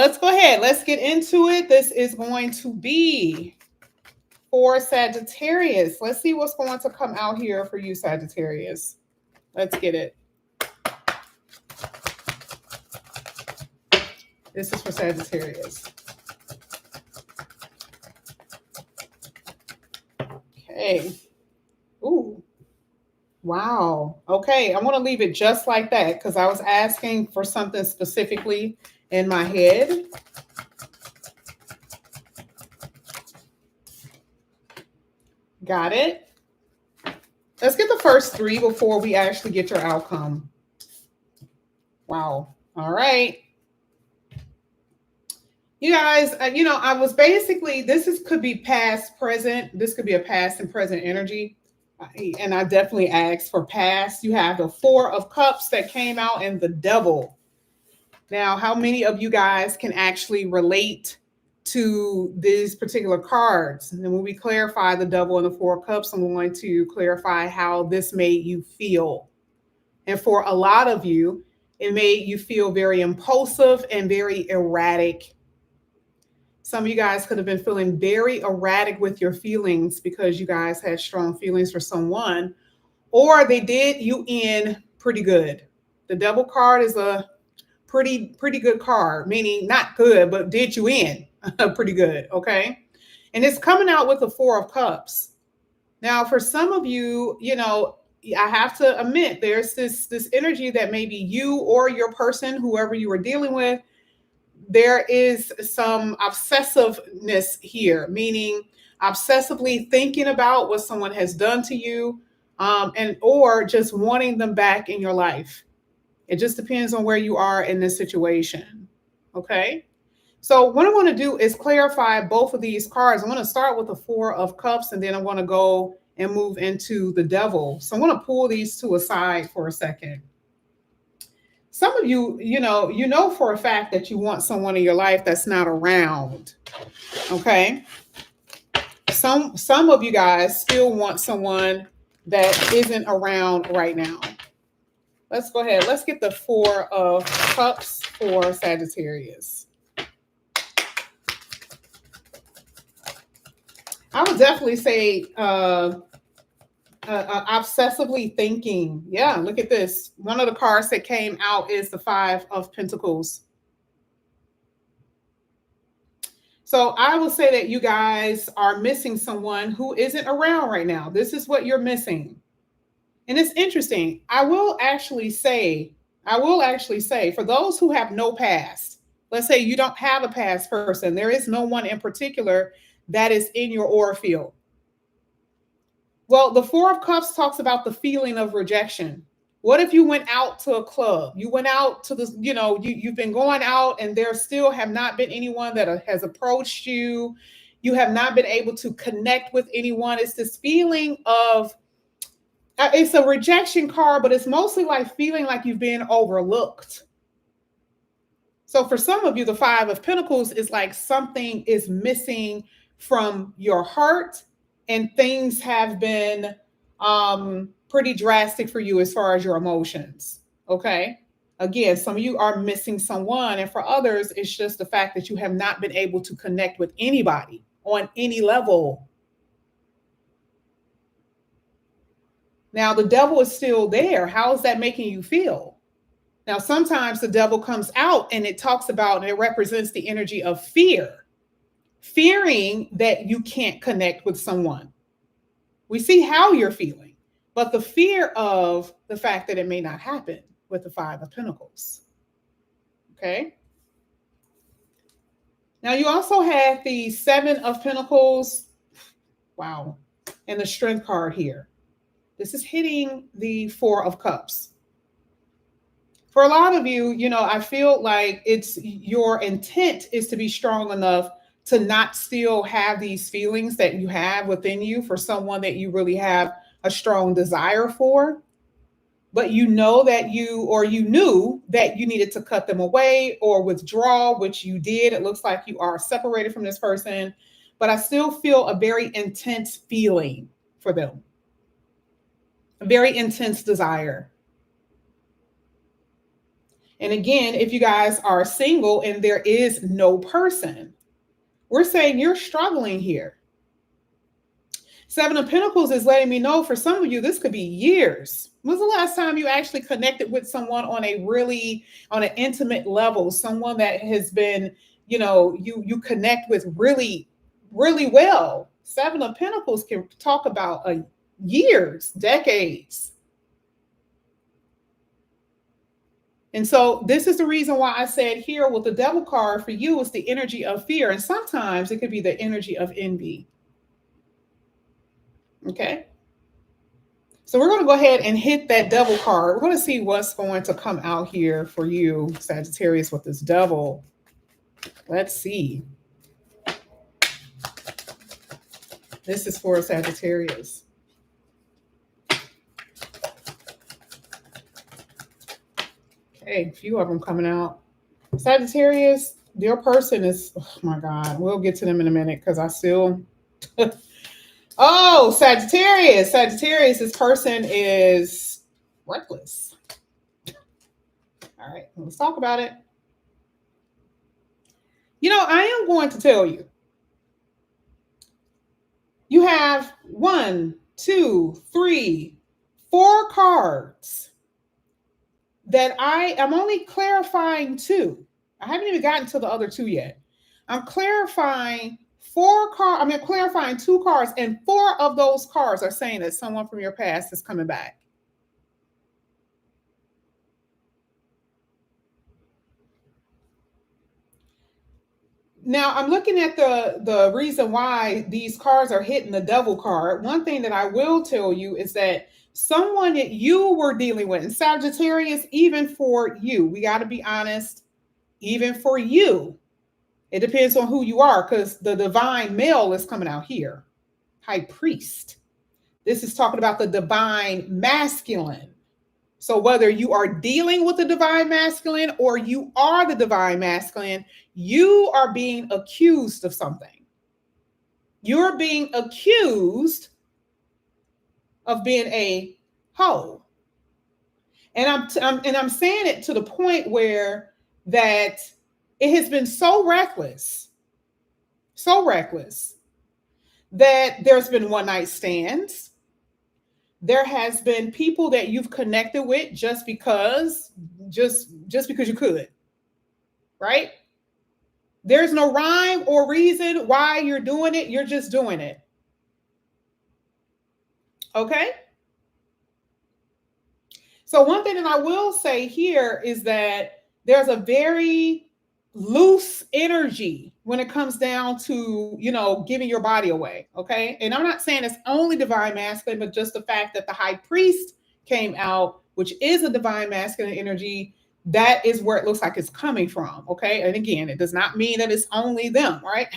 Let's go ahead. Let's get into it. This is going to be for Sagittarius. Let's see what's going to come out here for you, Sagittarius. Let's get it. This is for Sagittarius. Okay. Ooh. Wow. Okay. I want to leave it just like that because I was asking for something specifically in my head. Got it. Let's get the first three before we actually get your outcome. Wow. All right. You guys, I was basically, could be past, present. This could be a past and present energy. And I definitely asked for past. You have the Four of Cups that came out and the Devil. Now, how many of you guys can actually relate to these particular cards? And then when we clarify the Devil and the Four of Cups, I'm going to clarify how this made you feel. And for a lot of you, it made you feel very impulsive and very erratic. Some of you guys could have been feeling very erratic with your feelings because you guys had strong feelings for someone, or they did you in pretty good. The Devil card is a pretty good card, meaning not good, but did you in pretty good, okay? And it's coming out with the Four of Cups. Now, for some of you, I have to admit there's this energy that maybe you or your person, whoever you were dealing with, there is some obsessiveness here, meaning obsessively thinking about what someone has done to you, and or just wanting them back in your life. It just depends on where you are in this situation. Okay. So what I want to do is clarify both of these cards. I'm going to start with the Four of Cups, and then I'm going to go and move into the Devil. So I'm going to pull these two aside for a second. Some of you, you know for a fact that you want someone in your life that's not around. Okay. Some of you guys still want someone that isn't around right now. Let's go ahead. Let's get the Four of Cups for Sagittarius. I would definitely say obsessively thinking. Yeah, look at this. One of the cards that came out is the Five of Pentacles. So I will say that you guys are missing someone who isn't around right now. This is what you're missing. And it's interesting. I will actually say, for those who have no past, let's say you don't have a past person, there is no one in particular that is in your aura field. Well, the Four of Cups talks about the feeling of rejection. What if you went out to a club? You went out to the, you've been going out and there still have not been anyone that has approached you. You have not been able to connect with anyone. It's this feeling of, it's a rejection card, but it's mostly like feeling like you've been overlooked. So for some of you, the Five of Pentacles is like something is missing from your heart, and things have been pretty drastic for you as far as your emotions. Okay. Again, some of you are missing someone, and for others, it's just the fact that you have not been able to connect with anybody on any level. Now, the Devil is still there. How is that making you feel? Now, sometimes the Devil comes out and it talks about, and it represents the energy of fear, fearing that you can't connect with someone. We see how you're feeling, but the fear of the fact that it may not happen with the Five of Pentacles. Okay. Now, you also have the Seven of Pentacles. Wow. And the Strength card here. This is hitting the Four of Cups. For a lot of you, I feel like it's your intent is to be strong enough to not still have these feelings that you have within you for someone that you really have a strong desire for. But you know that you knew that you needed to cut them away or withdraw, which you did. It looks like you are separated from this person, but I still feel a very intense feeling for them. A very intense desire. And again, if you guys are single and there is no person, we're saying you're struggling here. Seven of Pentacles is letting me know for some of you, this could be years. When was the last time you actually connected with someone on an intimate level? Someone that has been, you connect with really, really well. Seven of Pentacles can talk about years, decades. And so this is the reason why I said here with the Devil card for you is the energy of fear. And sometimes it could be the energy of envy. Okay. So we're going to go ahead and hit that Devil card. We're going to see what's going to come out here for you, Sagittarius, with this Devil. Let's see. This is for Sagittarius. Okay, a few of them coming out. Sagittarius, your person is, oh my God, we'll get to them in a minute because I still... Oh, Sagittarius, this person is reckless. All right, let's talk about it. I am going to tell you. You have 1, 2, 3, 4 cards that I'm only clarifying 2. I haven't even gotten to the other 2 yet. I'm clarifying 4 cards. I'm clarifying 2 cards, and 4 of those cards are saying that someone from your past is coming back. Now, I'm looking at the reason why these cards are hitting the Devil card. One thing that I will tell you is that someone that you were dealing with, and Sagittarius, even for you, we got to be honest, even for you, it depends on who you are, because the divine male is coming out here. High priest. This is talking about the divine masculine. So whether you are dealing with the divine masculine or you are the divine masculine, you are being accused of something. You're being accused of being a hoe. And I'm saying it to the point where that it has been so reckless that there's been one night stands. There has been people that you've connected with just because you could, right? There's no rhyme or reason why you're doing it. You're just doing it. Okay? So one thing that I will say here is that there's a very loose energy when it comes down to, giving your body away. Okay. And I'm not saying it's only divine masculine, but just the fact that the high priest came out, which is a divine masculine energy, that is where it looks like it's coming from. Okay. And again, it does not mean that it's only them, right?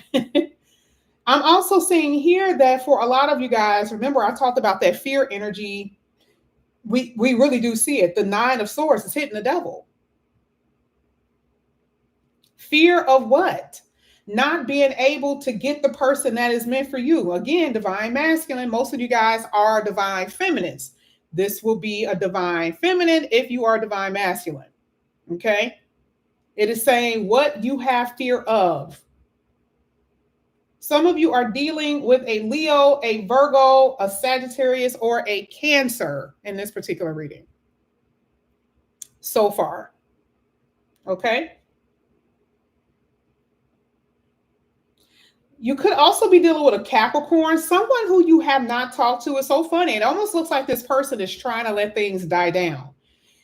I'm also seeing here that for a lot of you guys, remember I talked about that fear energy. We really do see it. The 9 of Swords is hitting the Devil. Fear of what? Not being able to get the person that is meant for you. Again, divine masculine. Most of you guys are divine feminines. This will be a divine feminine if you are divine masculine. Okay? It is saying what you have fear of. Some of you are dealing with a Leo, a Virgo, a Sagittarius, or a Cancer in this particular reading. So far. Okay? You could also be dealing with a Capricorn, someone who you have not talked to. Is so funny. It almost looks like this person is trying to let things die down.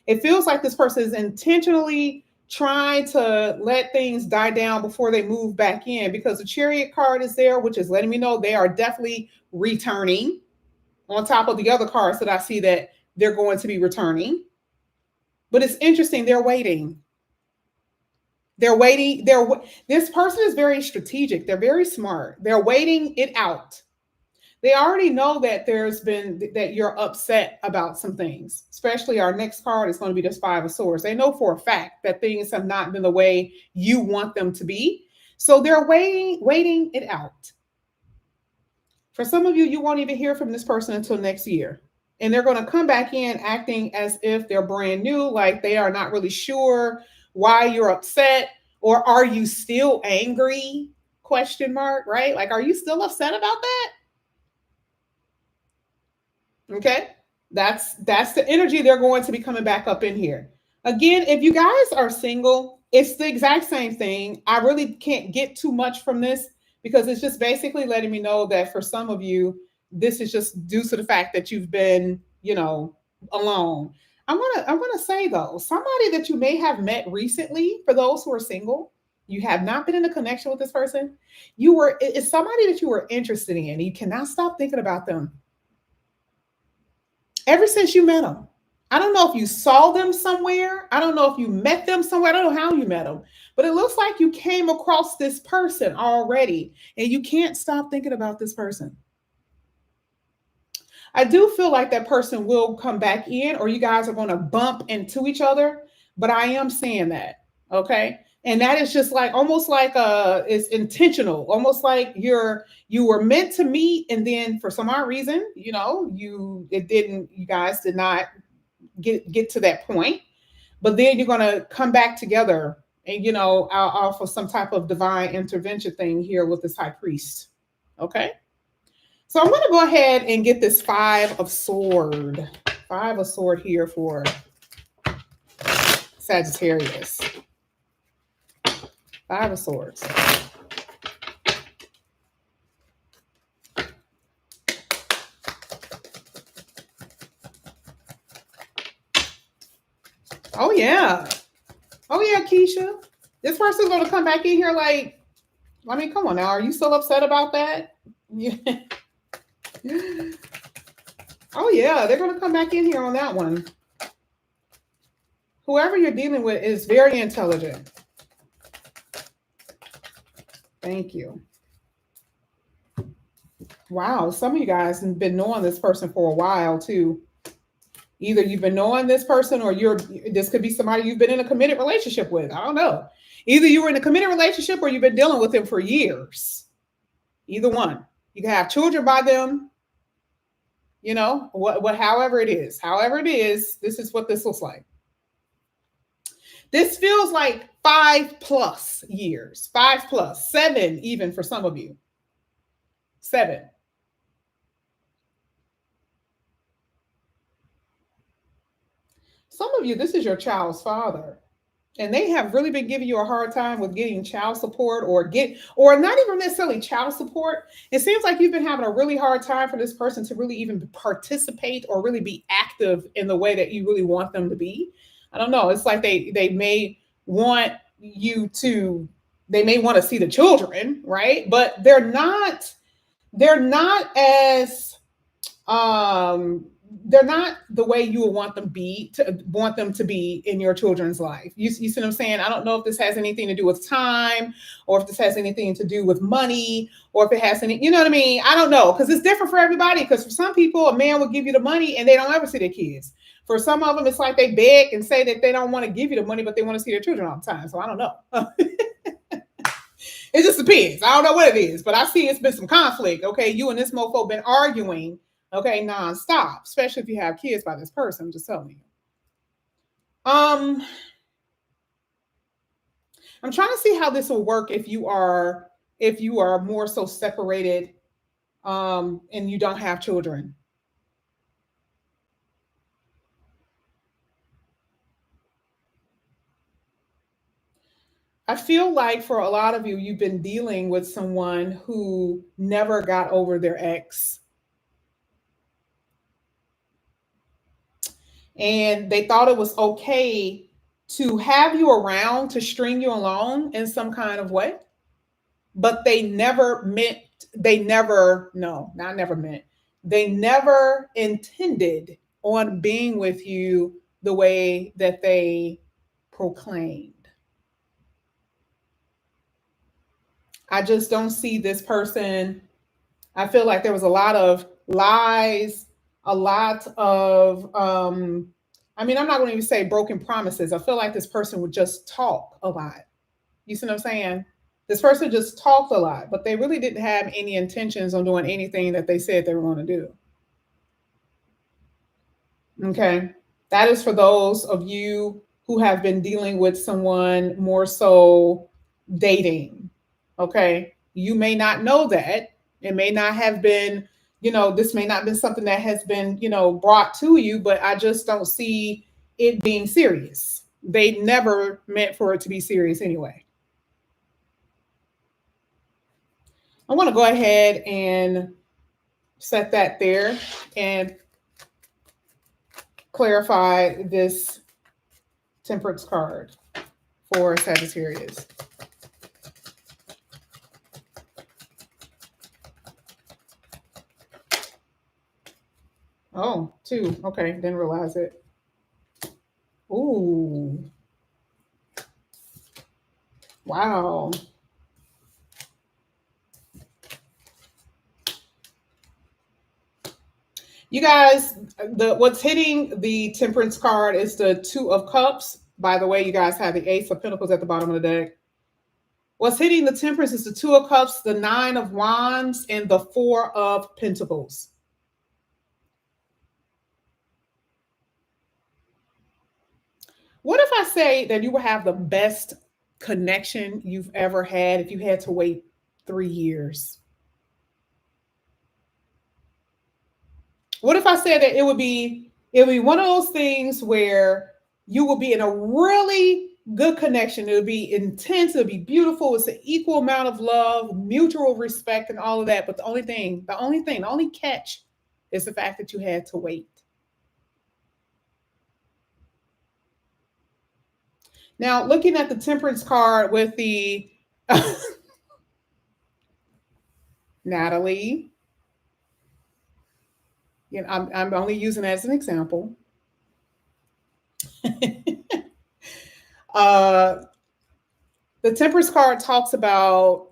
It feels like this person is intentionally trying to let things die down before they move back in, because the Chariot card is there, which is letting me know they are definitely returning, on top of the other cards that I see that they're going to be returning. But it's interesting. They're waiting. This person is very strategic. They're very smart. They're waiting it out. They already know that that you're upset about some things, especially our next card is going to be this 5 of Swords. They know for a fact that things have not been the way you want them to be. So they're waiting it out. For some of you, you won't even hear from this person until next year. and they're going to come back in acting as if they're brand new, like they are not really sure why you're upset, or are you still angry? Question mark, right? Like, are you still upset about that? Okay. That's the energy they're going to be coming back up in here. Again, if you guys are single, it's the exact same thing. I really can't get too much from this because it's just basically letting me know that for some of you, this is just due to the fact that you've been, alone. I want to say though, somebody that you may have met recently, for those who are single, you have not been in a connection with this person. It's somebody that you were interested in. You cannot stop thinking about them ever since you met them. I don't know if you saw them somewhere. I don't know if you met them somewhere. I don't know how you met them, but it looks like you came across this person already and you can't stop thinking about this person. I do feel like that person will come back in, or you guys are going to bump into each other, but I am saying that. Okay. And that is just like almost like it's intentional, almost like you were meant to meet, and then for some odd reason, you guys did not get to that point, but then you're going to come back together, and off of some type of divine intervention thing here with this high priest. Okay. So I'm going to go ahead and get this Five of Sword here for Sagittarius. Five of Swords. Oh yeah. Oh yeah, Keisha. This person's going to come back in here like, I mean, come on now. Are you still upset about that? Yeah. Oh yeah, they're going to come back in here on that one. Whoever you're dealing with is very intelligent. Thank you. Wow, some of you guys have been knowing this person for a while too. Either you've been knowing this person, or this could be somebody you've been in a committed relationship with. I don't know. Either you were in a committed relationship or you've been dealing with them for years. Either one. You can have children by them. However it is. However it is, this is what this looks like. This feels like 5+ years. 5+, 7 even for some of you. 7. Some of you, this is your child's father, and they have really been giving you a hard time with getting child support, or not even necessarily child support. It seems like you've been having a really hard time for this person to really even participate or really be active in the way that you really want them to be. I don't know. It's like they may want they may want to see the children, right? But they're not as they're not the way you would want them to be in your children's life. You see what I'm saying? I don't know if this has anything to do with time, or if this has anything to do with money, or if it has any, you know what I mean? I don't know, because it's different for everybody. Because for some people, a man will give you the money and they don't ever see their kids. For some of them, it's like they beg and say that they don't want to give you the money, but they want to see their children all the time. So I don't know. It just depends. I don't know what it is, but I see it's been some conflict. Okay, you and this mofo been arguing, okay, nonstop, especially if you have kids by this person. I'm just telling you. I'm trying to see how this will work if you are more so separated, and you don't have children. I feel like for a lot of you, you've been dealing with someone who never got over their ex. And they thought it was okay to have you around to string you along in some kind of way. But they never intended on being with you the way that they proclaimed. I just don't see this person. I feel like there was a lot of lies, a lot of, I'm not going to even say broken promises. I feel like this person would just talk a lot. You see what I'm saying? This person just talked a lot, but they really didn't have any intentions on doing anything that they said they were going to do. Okay. That is for those of you who have been dealing with someone more so dating. Okay. You may not know that. It may not have been, this may not have been something that has been, brought to you, but I just don't see it being serious. They never meant for it to be serious anyway. I want to go ahead and set that there and clarify this Temperance card for Sagittarius. Oh, 2. Okay, didn't realize it. Ooh. Wow. You guys, what's hitting the Temperance card is the 2 of Cups. By the way, you guys have the Ace of Pentacles at the bottom of the deck. What's hitting the Temperance is the 2 of Cups, the 9 of Wands, and the 4 of Pentacles. What if I say that you will have the best connection you've ever had if you had to wait 3 years? What if I said that it would be one of those things where you will be in a really good connection. It would be intense. It would be beautiful. It's an equal amount of love, mutual respect, and all of that. But the only catch is the fact that you had to wait. Now, looking at the Temperance card with the Natalie, I'm only using it as an example. The Temperance card talks about,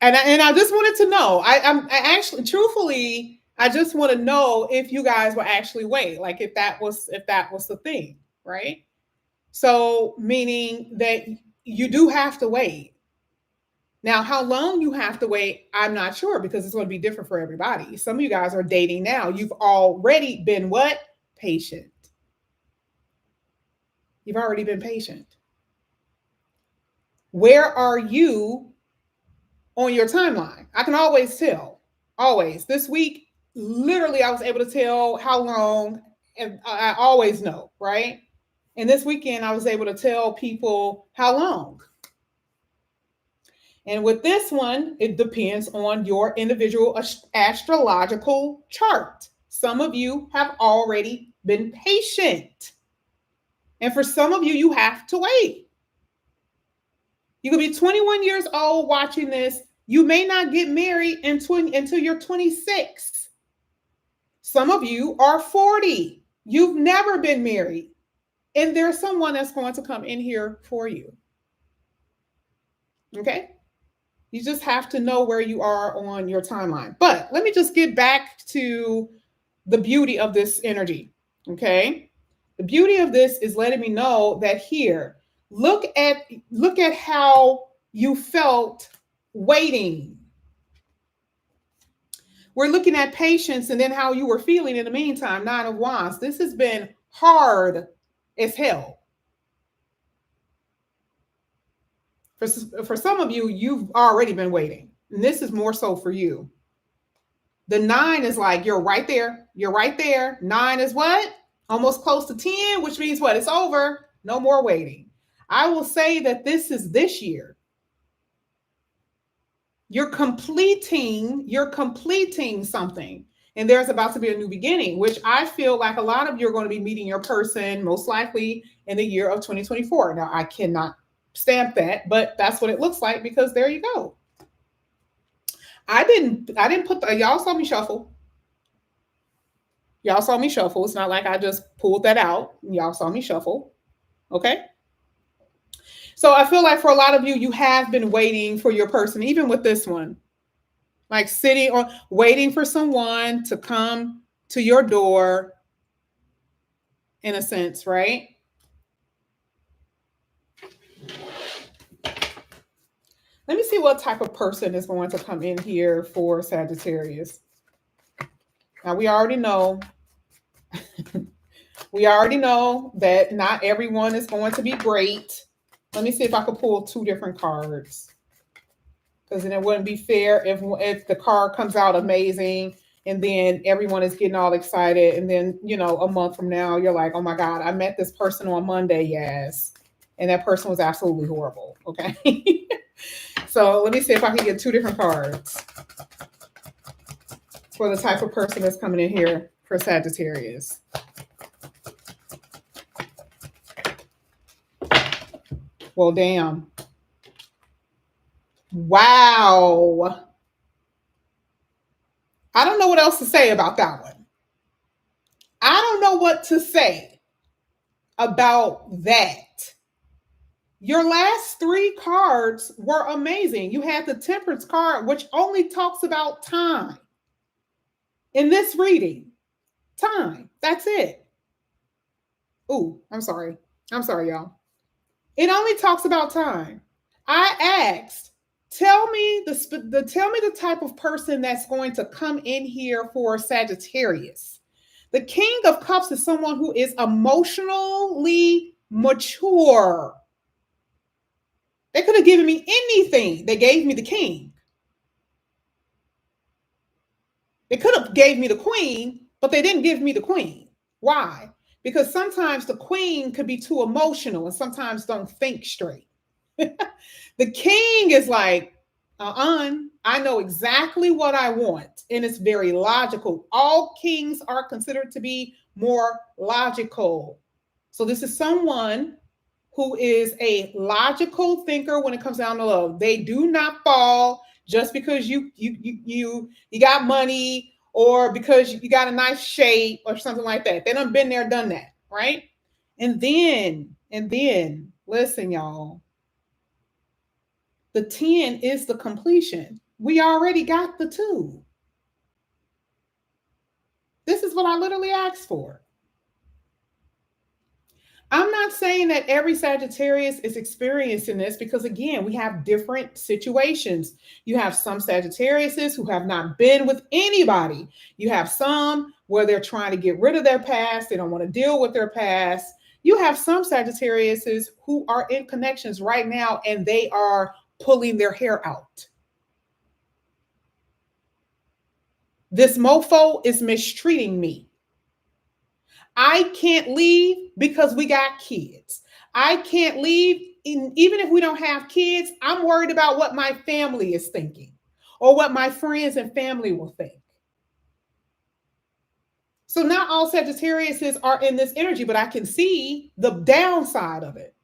and I just wanted to know. I actually, truthfully, I just want to know if you guys will actually wait, like if that was the thing, right? So meaning that you do have to wait. Now, how long you have to wait, I'm not sure because it's going to be different for everybody. Some of you guys are dating now. You've already been what? Patient. You've already been patient. Where are you on your timeline? I can always tell. Always. This week, literally, I was able to tell how long, and I always know, right? And this weekend, I was able to tell people how long. And with this one, it depends on your individual astrological chart. Some of you have already been patient. And for some of you, you have to wait. You could be 21 years old watching this. You may not get married until you're 26. Some of you are 40. You've never been married. And there's someone that's going to come in here for you. Okay? You just have to know where you are on your timeline. But let me just get back to the beauty of this energy. Okay? The beauty of this is letting me know that here, look at how you felt waiting. We're looking at patience and then how you were feeling in the meantime. 9 of Wands. This has been hard as hell. For some of you, you've already been waiting. And this is more so for you. The 9 is like, you're right there. You're right there. 9 is what? Almost close to 10, which means what? It's over. No more waiting. I will say that this is this year. You're completing something. And there's about to be a new beginning, which I feel like a lot of you are going to be meeting your person most likely in the year of 2024. Now, I cannot stamp that, but that's what it looks like because there you go. I didn't put y'all saw me shuffle. Y'all saw me shuffle. It's not like I just pulled that out. Y'all saw me shuffle. Okay. So I feel like for a lot of you, you have been waiting for your person, even with this one, like waiting for someone to come to your door in a sense, right? Let me see what type of person is going to come in here for Sagittarius. Now, we already know We already know that not everyone is going to be great. Let me see if I could pull 2 different cards. Because then it wouldn't be fair if the card comes out amazing and then everyone is getting all excited. And then, you know, a month from now, you're like, oh my God, I met this person on Monday. Yes. And that person was absolutely horrible. Okay. So let me see if I can get 2 different cards for the type of person that's coming in here for Sagittarius. Well, damn. Wow. I don't know what else to say about that one. I don't know what to say about that. Your last 3 cards were amazing. You had the Temperance card, which only talks about time. In this reading, time. That's it. Ooh, I'm sorry. I'm sorry, y'all. It only talks about time. I asked, tell me the type of person that's going to come in here for Sagittarius. The King of Cups is someone who is emotionally mature. They could have given me anything. They gave me the King. They could have gave me the Queen, but they didn't give me the Queen. Why? Because sometimes the Queen could be too emotional and sometimes don't think straight. The King is like, I know exactly what I want. And it's very logical. All kings are considered to be more logical. So this is someone who is a logical thinker when it comes down to love. They do not fall just because you got money or because you got a nice shape or something like that. They done been there, done that, right? And then, listen, y'all. The 10 is the completion. We already got the 2. This is what I literally asked for. I'm not saying that every Sagittarius is experiencing this because, again, we have different situations. You have some Sagittariuses who have not been with anybody. You have some where they're trying to get rid of their past. They don't want to deal with their past. You have some Sagittariuses who are in connections right now and they are pulling their hair out. This mofo is mistreating me. I can't leave because we got kids. I can't leave even if we don't have kids. I'm worried about what my family is thinking or what my friends and family will think. So not all Sagittariuses are in this energy, but I can see the downside of it,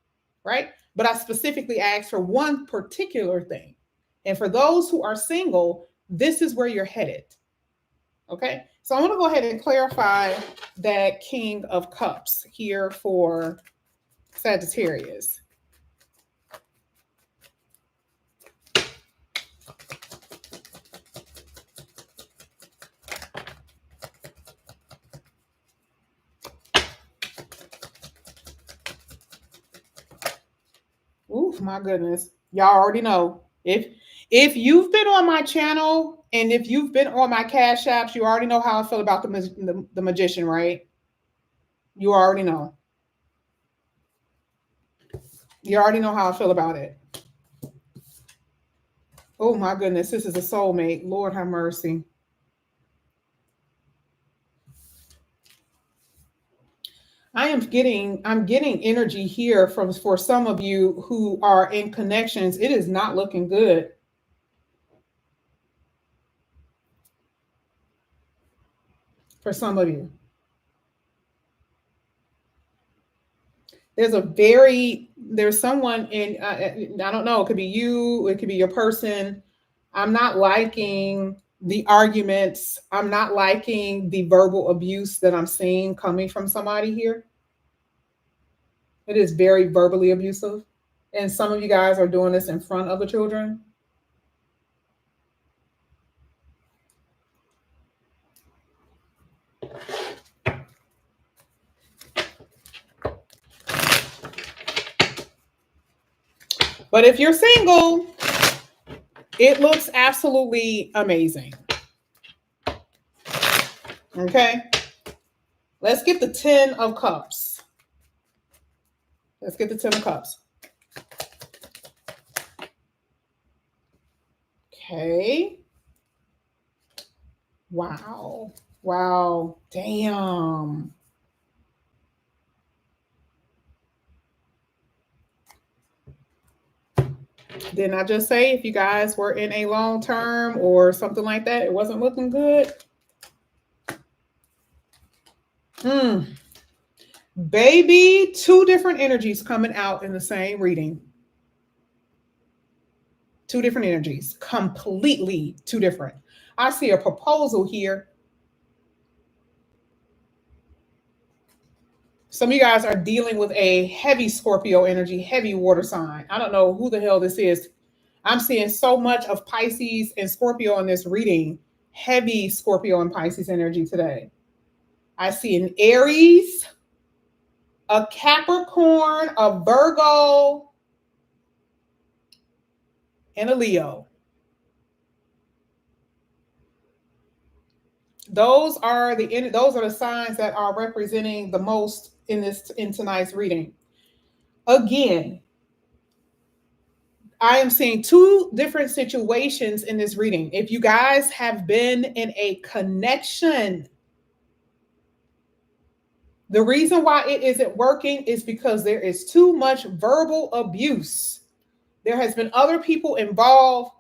right? But I specifically asked for one particular thing. And for those who are single, this is where you're headed. Okay, so I want to go ahead and clarify that King of Cups here for Sagittarius. Ooh, my goodness. Y'all already know. If you've been on my channel and if you've been on my Cash Apps, you already know how I feel about the magician, right? You already know. You already know how I feel about it. Oh my goodness, this is a soulmate. Lord have mercy. I'm getting energy here for some of you who are in connections. It is not looking good. For some of you. There's someone in, I don't know, it could be you, it could be your person. I'm not liking the arguments. I'm not liking the verbal abuse that I'm seeing coming from somebody here. It is very verbally abusive. And some of you guys are doing this in front of the children. But if you're single, it looks absolutely amazing. Okay. Let's get the 10 of Cups. Let's get the 10 of Cups. Okay. Wow. Wow. Damn. Didn't I just say if you guys were in a long term or something like that, it wasn't looking good? Baby, two different energies coming out in the same reading. Two different energies, completely two different. I see a proposal here. Some of you guys are dealing with a heavy Scorpio energy, heavy water sign. I don't know who the hell this is. I'm seeing so much of Pisces and Scorpio in this reading. Heavy Scorpio and Pisces energy today. I see an Aries, a Capricorn, a Virgo, and a Leo. Those are the signs that are representing the most in tonight's reading. Again, I am seeing two different situations in this reading. If you guys have been in a connection, the reason why it isn't working is because there is too much verbal abuse. There has been other people involved,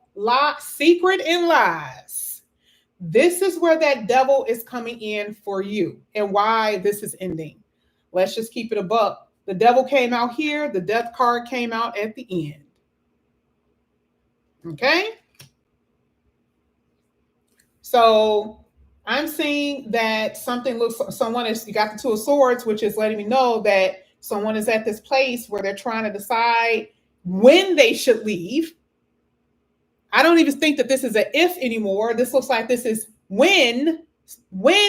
secret and lies. This is where that devil is coming in for you and why this is ending. Let's just keep it a buck. The devil came out here. The death card came out at the end. Okay? So I'm seeing that you got the Two of Swords, which is letting me know that someone is at this place where they're trying to decide when they should leave. I don't even think that this is an if anymore. This looks like this is when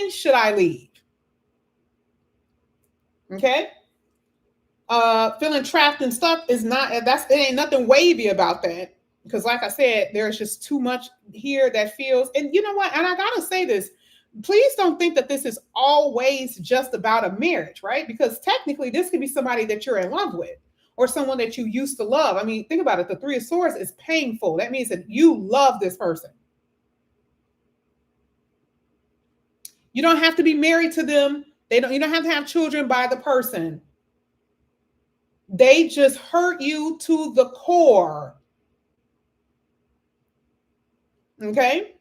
should I leave? Okay. Feeling trapped and stuck it ain't nothing wavy about that. Because like I said, there's just too much here that feels, and you know what? And I gotta say this, please don't think that this is always just about a marriage, right? Because technically this could be somebody that you're in love with or someone that you used to love. I mean, think about it. The Three of Swords is painful. That means that you love this person. You don't have to be married to them. You don't have to have children by the person. They just hurt you to the core. Okay?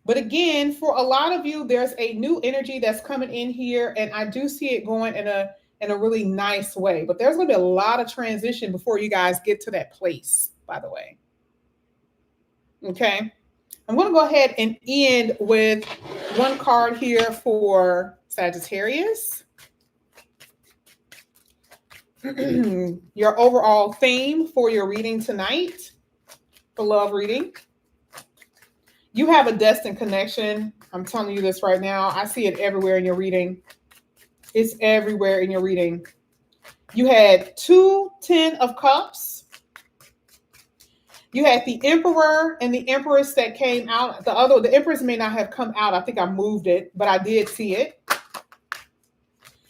But again, for a lot of you, there's a new energy that's coming in here, and I do see it going in a really nice way. But there's going to be a lot of transition before you guys get to that place, by the way. Okay? I'm going to go ahead and end with one card here for Sagittarius. Your overall theme for your reading tonight, for love reading. You have a destined connection. I'm telling you this right now. I see it everywhere in your reading. It's everywhere in your reading. You had 10 of Cups. You had the Emperor and the Empress that came out. The Empress may not have come out. I think I moved it, but I did see it.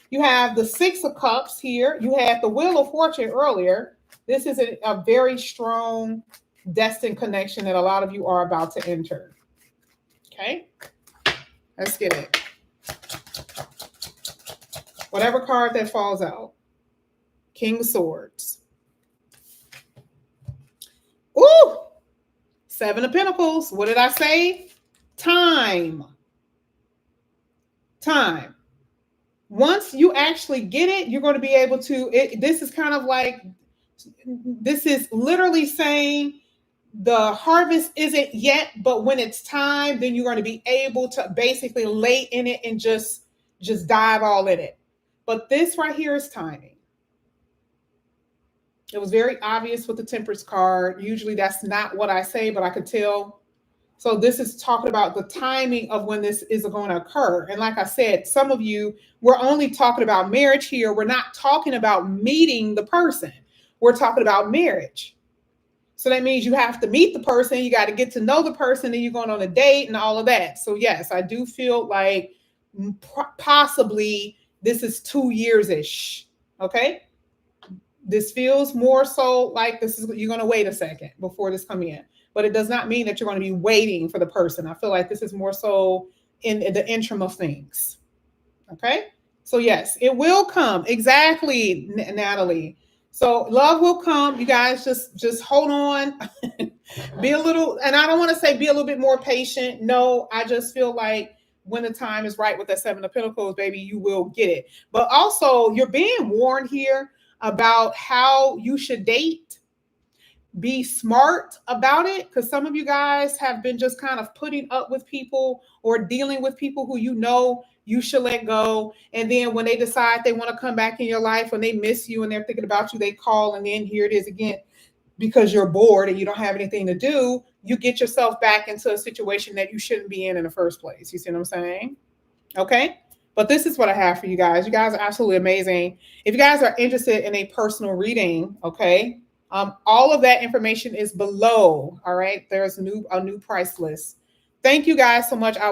You have the 6 of Cups here. You had the Wheel of Fortune earlier. This is a very strong destined connection that a lot of you are about to enter. Okay, let's get it. Whatever card that falls out. King of Swords. Ooh! 7 of Pentacles. What did I say? Time. Once you actually get it, you're going to be able to, this is kind of like, this is literally saying the harvest isn't yet, but when it's time, then you're going to be able to basically lay in it and just dive all in it. But this right here is timing. It was very obvious with the Temperance card. Usually that's not what I say, but I could tell. So this is talking about the timing of when this is going to occur. And like I said, some of you, we're only talking about marriage here. We're not talking about meeting the person. We're talking about marriage. So that means you have to meet the person, you got to get to know the person, and you're going on a date and all of that. So yes, I do feel like possibly this is 2 years-ish. Okay. This feels more so like this is, you're going to wait a second before this come in, but it does not mean that you're going to be waiting for the person. I feel like this is more so in the interim of things. Okay. So yes, it will come. Exactly, Natalie. So love will come. You guys just hold on. Be a little, and I don't want to say be a little bit more patient. No, I just feel like when the time is right with that Seven of Pentacles, baby, you will get it. But also, you're being warned here about how you should date. Be smart about it, because some of you guys have been just kind of putting up with people or dealing with people who you should let go. And then when they decide they want to come back in your life, when they miss you and they're thinking about you, they call, and then here it is again. Because you're bored and you don't have anything to do, you get yourself back into a situation that you shouldn't be in the first place. You see what I'm saying? Okay. But this is what I have for you guys. You guys are absolutely amazing. If you guys are interested in a personal reading, okay, all of that information is below. All right. There's a new price list. Thank you guys so much. I